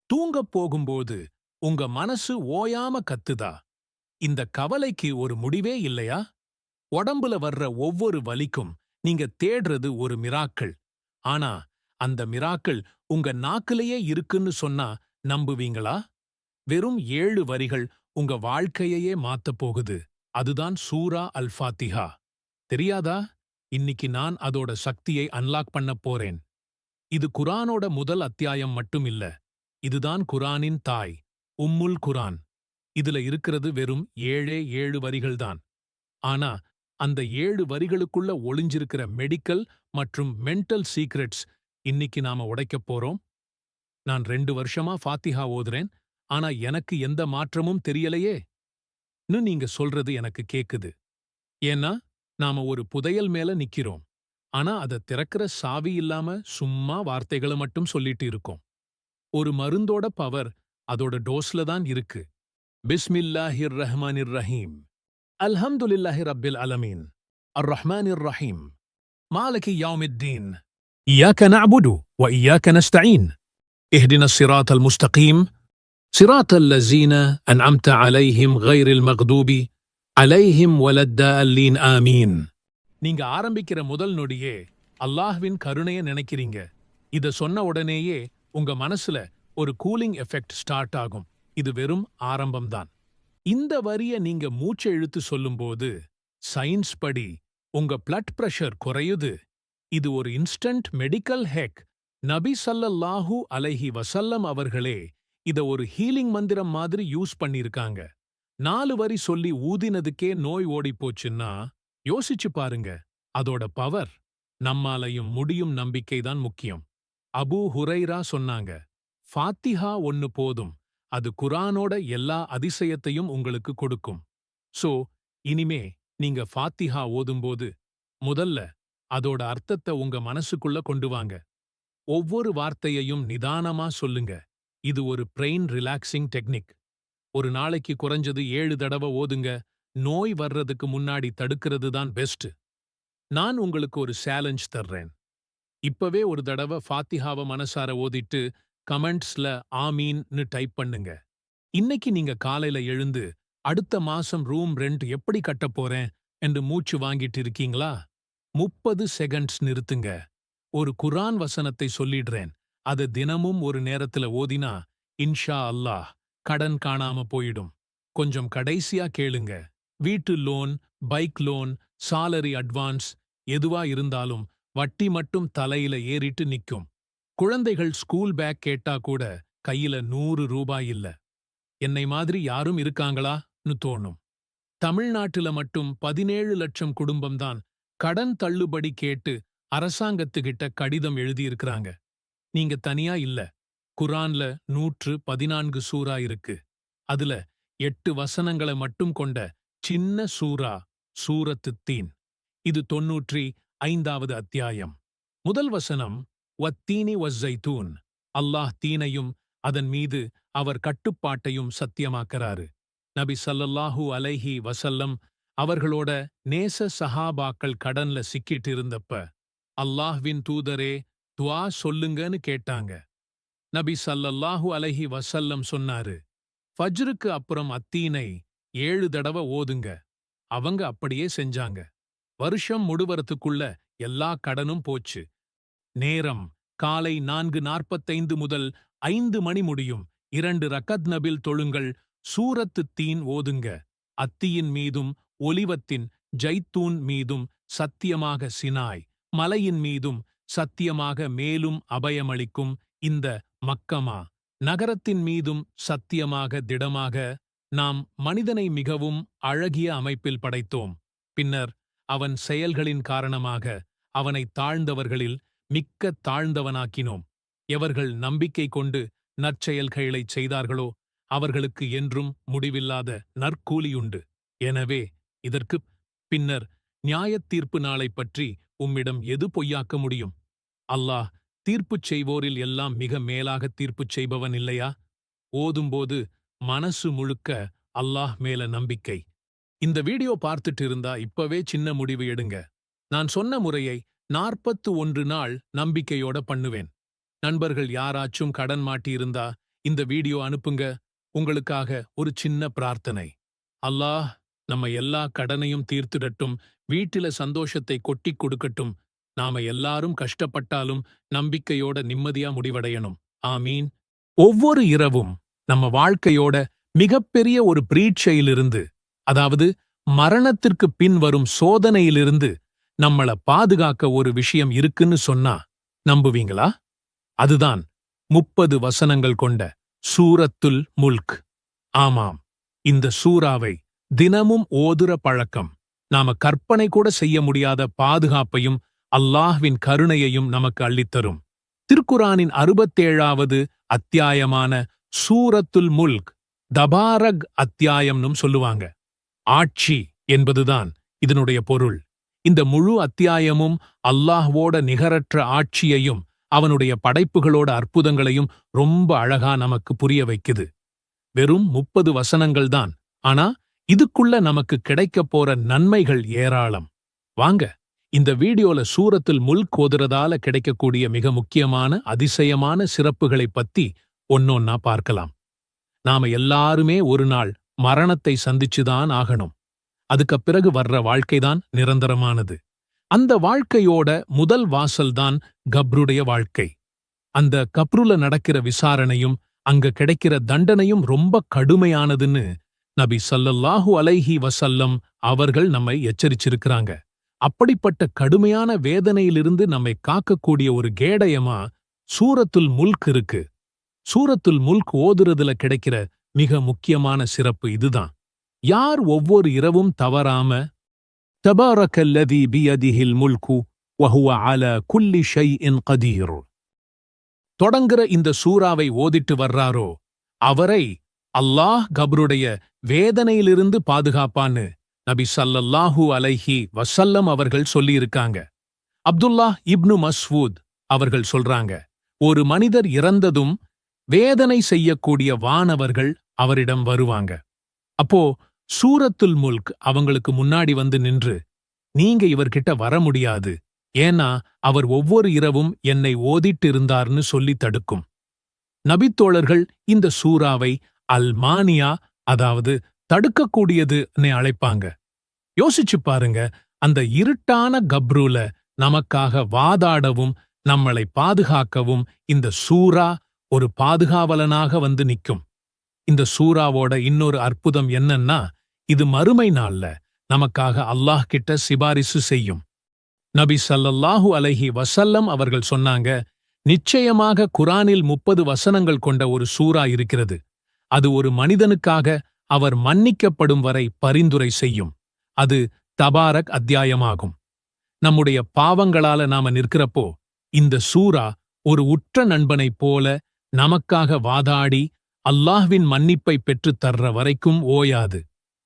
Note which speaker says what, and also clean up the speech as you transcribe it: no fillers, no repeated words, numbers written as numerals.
Speaker 1: தூங்கப் போகும்போது உங்க மனசு ஓயாம கத்துதா? இந்த கவலைக்கு ஒரு முடிவே இல்லையா? உடம்புல வர்ற ஒவ்வொரு வலிக்கும் நீங்க தேடுறது ஒரு மிராக்கிள். ஆனா அந்த மிராக்கிள் உங்க நாக்குலயே இருக்குன்னு சொன்னா நம்புவீங்களா? வெறும் 7 வரிகள் உங்க வாழ்க்கையையே மாத்தப் போகுது. அதுதான் சூரா அல் ஃபாத்திஹா. தெரியாதா? இன்னிக்கு நான் அதோட சக்தியை அன்லாக் பண்ணப் போறேன். இது குரானோட முதல் அத்தியாயம் மட்டும் இல்ல. இதுதான் குரானின் தாய், உம்முல் குரான். இதுல இருக்கிறது வெறும் 7 வரிகள்தான். ஆனா அந்த 7 வரிகளுக்குள்ள ஒளிஞ்சிருக்கிற மெடிக்கல் மற்றும் மென்டல் சீக்ரெட்ஸ் இன்னிக்கு நாம உடைக்கப் போறோம். நான் 2 வருஷமா ஃபாத்திஹா ஓதுறேன், ஆனா எனக்கு எந்த மாற்றமும் தெரியலையே ன்னு நீங்க சொல்றது எனக்கு கேக்குது. ஏன்னா நாம ஒரு புதையல் மேல நிக்கிறோம். ஆனா அத திறக்கிற சாவி இல்லாம சும்மா வார்த்தைகளை மட்டும் சொல்லிட்டு இருக்கோம். ஒரு மருந்தோட பவர் அதோட டோஸ்ல தான் இருக்கு. பிஸ்மில்லாஹிர் ரஹ்மானிர் ரஹீம். அல்ஹம்துலில்லாஹி ரப்பில் அலமீன். அர் ரஹ்மானிர் ரஹீம். மாலிகி யௌமித்தீன். இய்யாக நஅபுது வ இய்யாக நஸ்தஈன். இஹ்தின ஸிராத்தல் முஸ்தகீம். ஸிராத்தல் லஸீன அன்அம்த அலைஹிம் கைரில் மக்தூபி அலைஹிம் வலத்தால்லீன் ஆமீன். நீங்க ஆரம்பிக்கிற முதல் நொடியே அல்லாஹ்வின் கருணைய நினைக்கிறீங்க. இத சொன்ன உடனேயே உங்க மனசுல ஒரு கூலிங் எஃபெக்ட் ஸ்டார்ட் ஆகும். இது வெறும் ஆரம்பம்தான். இந்த வரிய நீங்க மூச்சை இழுத்து சொல்லும்போது சயின்ஸ் படி உங்க பிளட் பிரஷர் குறையுது. இது ஒரு இன்ஸ்டன்ட் மெடிக்கல் ஹேக். நபி ஸல்லல்லாஹு அலைஹி வஸல்லம் அவர்களே இத ஒரு ஹீலிங் மந்திரம் மாதிரி யூஸ் பண்ணிருக்காங்க. 4 வரி சொல்லி ஊதினதுக்கே நோய் ஓடிப் போச்சுன்னா யோசிச்சு பாருங்க. அதோட பவர். நம்மாலையும் முடியும் நம்பிக்கைதான் முக்கியம். அபூ ஹுரைரா சொன்னாங்க, ஃபாத்திஹா ஒன்னு போதும், அது குரானோட எல்லா அதிசயத்தையும் உங்களுக்கு கொடுக்கும். சோ இனிமே நீங்க ஃபாத்திஹா ஓதும்போது முதல்ல அதோட அர்த்தத்தை உங்க மனசுக்குள்ள கொண்டு வாங்க. ஒவ்வொரு வார்த்தையையும் நிதானமா சொல்லுங்க. இது ஒரு பிரெயின் ரிலாக்சிங் டெக்னிக். ஒரு நாளைக்கு குறைஞ்சது 7 தடவை ஓதுங்க. நோய் வர்றதுக்கு முன்னாடி தடுக்கிறது தான் பெஸ்ட். நான் உங்களுக்கு ஒரு சேலஞ்ச் தர்றேன். இப்பவே ஒரு தடவை ஃபாத்திஹாவ மனசார ஓதிட்டு கமெண்ட்ஸ்ல ஆமீன்னு டைப் பண்ணுங்க. இன்னைக்கு நீங்க காலையில எழுந்து அடுத்த மாசம் ரூம் ரெண்ட் எப்படி கட்டப் போறேன் என்று மூச்சு வாங்கிட்டு இருக்கீங்களா? 30 செகண்ட்ஸ் நிறுத்துங்க. ஒரு குர்ஆன் வசனத்தை சொல்லிடுறேன். அது தினமும் ஒரு நேரத்துல ஓதினா இன்ஷா அல்லாஹ் கடன் காணாம போயிடும். கொஞ்சம் கடைசியா கேளுங்க. வீட்டு loan, bike loan, salary advance எதுவா இருந்தாலும் வட்டி மட்டும் தலையில ஏறிட்டு நிக்கும். குழந்தைகள் ஸ்கூல் பேக் கேட்டா கூட கையில 100 ரூபாய் இல்ல. என்னை மாதிரி யாரும் இருக்காங்களான்னு தோணும். தமிழ்நாட்டுல மட்டும் 17 லட்சம் குடும்பம்தான் கடன் தள்ளுபடி கேட்டு அரசாங்கத்துக்கிட்ட கடிதம் எழுதியிருக்கிறாங்க. நீங்க தனியா இல்ல. குர்ஆன்ல 114 சூரா இருக்கு. அதுல 8 வசனங்களை மட்டும் கொண்ட சின்ன சூரா சூரத்து தீன். இது 95வது அத்தியாயம். முதல் வசனம் வத்தீனி வஸ்ஸைத்தூன். அல்லாஹ் தீனையும் அதன் மீது அவர் கட்டுப்பாட்டையும் சத்தியமாக்கறாரு. நபி ஸல்லல்லாஹு அலைஹி வஸல்லம் அவர்களோட நேச சஹாபாக்கள் கடன்ல சிக்கிட்டு இருந்தப்ப அல்லாஹ்வின் தூதரே துஆ சொல்லுங்கன்னு கேட்டாங்க. நபி ஸல்லல்லாஹு அலைஹி வஸல்லம் சொன்னாரு, ஃபஜ்ருக்கு அப்புறம் அத்தீனை 7 தடவை ஓதுங்க. அவங்க அப்படியே செஞ்சாங்க. வருஷம் முடிவறதுக்குள்ள எல்லா கடனும் போச்சு. நேரம் காலை 4:45 முதல் 5 மணி முடியும். 2 ரக்கத் நபில் தொழுங்கள். சூரத்து தீன் ஓதுங்க. அத்தியின் மீதும் ஒலிவத்தின் ஜைத்தூன் மீதும் சத்தியமாக சினாய் மலையின் மீதும் சத்தியமாக மேலும் அபயமளிக்கும் இந்த மக்கமா நகரத்தின் மீதும் சத்தியமாக திடமாக நாம் மனிதனை மிகவும் அழகிய அமைப்பில் படைத்தோம். பின்னர் அவன் செயல்களின் காரணமாக அவனை தாழ்ந்தவர்களில் மிக்க தாழ்ந்தவனாக்கினோம். எவர்கள் நம்பிக்கை கொண்டு நற்செயல்களைச் செய்தார்களோ அவர்களுக்கு என்றும் முடிவில்லாத நற்கூலியுண்டு. எனவே இதற்குப் பின்னர் நியாயத் தீர்ப்பு நாளைப் பற்றி உம்மிடம் எது பொய்யாக்க முடியும்? அல்லாஹ் தீர்ப்புச் செய்வோரில் எல்லாம் மிக மேலாகத் தீர்ப்புச் செய்பவன் இல்லையா? ஓதும்போது மனசு முழுக்க அல்லாஹ் மேல நம்பிக்கை. இந்த வீடியோ பார்த்துட்டு இருந்தா இப்பவே சின்ன முடிவு எடுங்க. நான் சொன்ன முறையை 41 நாள் நம்பிக்கையோட பண்ணுவேன். நண்பர்கள் யாராச்சும் கடன் மாட்டியிருந்தா இந்த வீடியோ அனுப்புங்க. உங்களுக்காக ஒரு சின்ன பிரார்த்தனை. அல்லாஹ் நம்ம எல்லா கடனையும் தீர்த்திடட்டும், வீட்டில சந்தோஷத்தை கொட்டிக் கொடுக்கட்டும். நாம எல்லாரும் கஷ்டப்பட்டாலும் நம்பிக்கையோட நிம்மதியா முடிவடையணும். ஆமீன். ஒவ்வொரு இரவும் நம்ம வாழ்க்கையோட மிகப்பெரிய ஒரு பிரீட்சையிலிருந்து, அதாவது மரணத்திற்கு பின் வரும் சோதனையிலிருந்து நம்மள பாதுகாக்க ஒரு விஷயம் இருக்குன்னு சொன்னா நம்புவீங்களா? அதுதான் 30 வசனங்கள் கொண்ட சூரத்துல் முல்க். ஆமாம், இந்த சூறாவை தினமும் ஓதுற பழக்கம் நாம கற்பனை கூட செய்ய முடியாத பாதுகாப்பையும் அல்லாஹ்வின் கருணையையும் நமக்கு அள்ளித்தரும். திருக்குரானின் 67வது அத்தியாயமான சூரத்துல் முல்க் தபாரக் அத்தியாயம்னும் சொல்லுவாங்க. ஆட்சி என்பதுதான் இதனுடைய பொருள். இந்த முழு அத்தியாயமும் அல்லாஹ்வோட நிகரற்ற ஆட்சியையும் அவனுடைய படைப்புகளோட அற்புதங்களையும் ரொம்ப அழகா நமக்கு புரிய வைக்குது. வெறும் 30 வசனங்கள் தான், ஆனா இதுக்குள்ள நமக்கு கிடைக்கப் போற நன்மைகள் ஏராளம். வாங்க, இந்த வீடியோல சூரத்துல் முல்க் ஓதுறதால கிடைக்கக்கூடிய மிக முக்கியமான அதிசயமான சிறப்புகளைப் பத்தி ஒன்னொன்னா பார்க்கலாம். நாம எல்லாருமே ஒரு நாள் மரணத்தை சந்திச்சுதான் ஆகணும். அதுக்குப் பிறகு வர்ற வாழ்க்கைதான் நிரந்தரமானது. அந்த வாழ்க்கையோட முதல் வாசல்தான் கப்ருடைய வாழ்க்கை. அந்த கப்ருல நடக்கிற விசாரணையும் அங்க கிடைக்கிற தண்டனையும் ரொம்ப கடுமையானதுன்னு நபி ஸல்லல்லாஹு அலைஹி வஸல்லம் அவர்கள் நம்மை எச்சரிச்சிருக்கிறாங்க. அப்படிப்பட்ட கடுமையான வேதனையிலிருந்து நம்மை காக்கக்கூடிய ஒரு கேடயமா சூரத்துல் முல்க் இருக்கு. சூரத்துல் முல்க் ஓதுறதுல கிடைக்கிற மிக முக்கியமான சிறப்பு இதுதான். யார் ஒவ்வொரு இரவும் தவறாம தபாரக்கல்லதி பியதிஹில் முல்கு வஹுவ அலா குல்லி ஷைஇன் கதீர் தொடங்குற இந்த சூறாவை ஓதிட்டு வர்றாரோ அவரை அல்லாஹ் கப்ருடைய வேதனையிலிருந்து பாதுகாப்பான்னு நபி ஸல்லல்லாஹு அலைஹி வஸல்லம் அவர்கள் சொல்லியிருக்காங்க. அப்துல்லாஹ் இப்னு மஸ்ஊத் அவர்கள் சொல்றாங்க, ஒரு மனிதர் இறந்ததும் வேதனை செய்யக்கூடிய வானவர்கள் அவரிடம் வருவாங்க. அப்போ சூரத்துல் முல்க் அவங்களுக்கு முன்னாடி வந்து நின்று, நீங்க இவர்கிட்ட வர முடியாது, ஏன்னா அவர் ஒவ்வொரு இரவும் என்னை ஓதிட்டு இருந்தார்னு சொல்லி தடுக்கும். நபித்தோழர்கள் இந்த சூறாவை அல்மானியா, அதாவது தடுக்கக்கூடியதுன்னு அழைப்பாங்க. யோசிச்சு பாருங்க, அந்த இருட்டான கப்ருல நமக்காக வாதாடவும் நம்மளை பாதுகாக்கவும் இந்த சூரா ஒரு பாதுகாவலனாக வந்து நிக்கும். இந்த சூறாவோட இன்னொரு அற்புதம் என்னன்னா, இது மறுமை நாள்ல நமக்காக அல்லாஹ் கிட்ட சிபாரிசு செய்யும். நபி ஸல்லல்லாஹு அலைஹி வஸல்லம் அவர்கள் சொன்னாங்க, நிச்சயமாக குரானில் 30 வசனங்கள் கொண்ட ஒரு சூரா இருக்கிறது. அது ஒரு மனிதனுக்காக அவர் மன்னிக்கப்படும் வரை பரிந்துரை செய்யும். அது தபாரக் அத்தியாயமாகும். நம்முடைய பாவங்களால நாம நிற்கிறப்போ இந்த சூரா ஒரு உற்ற நண்பனைப் போல நமக்காக வாதாடி அல்லாஹ்வின் மன்னிப்பை பெற்றுத் தர்ற வரைக்கும் ஓயாது.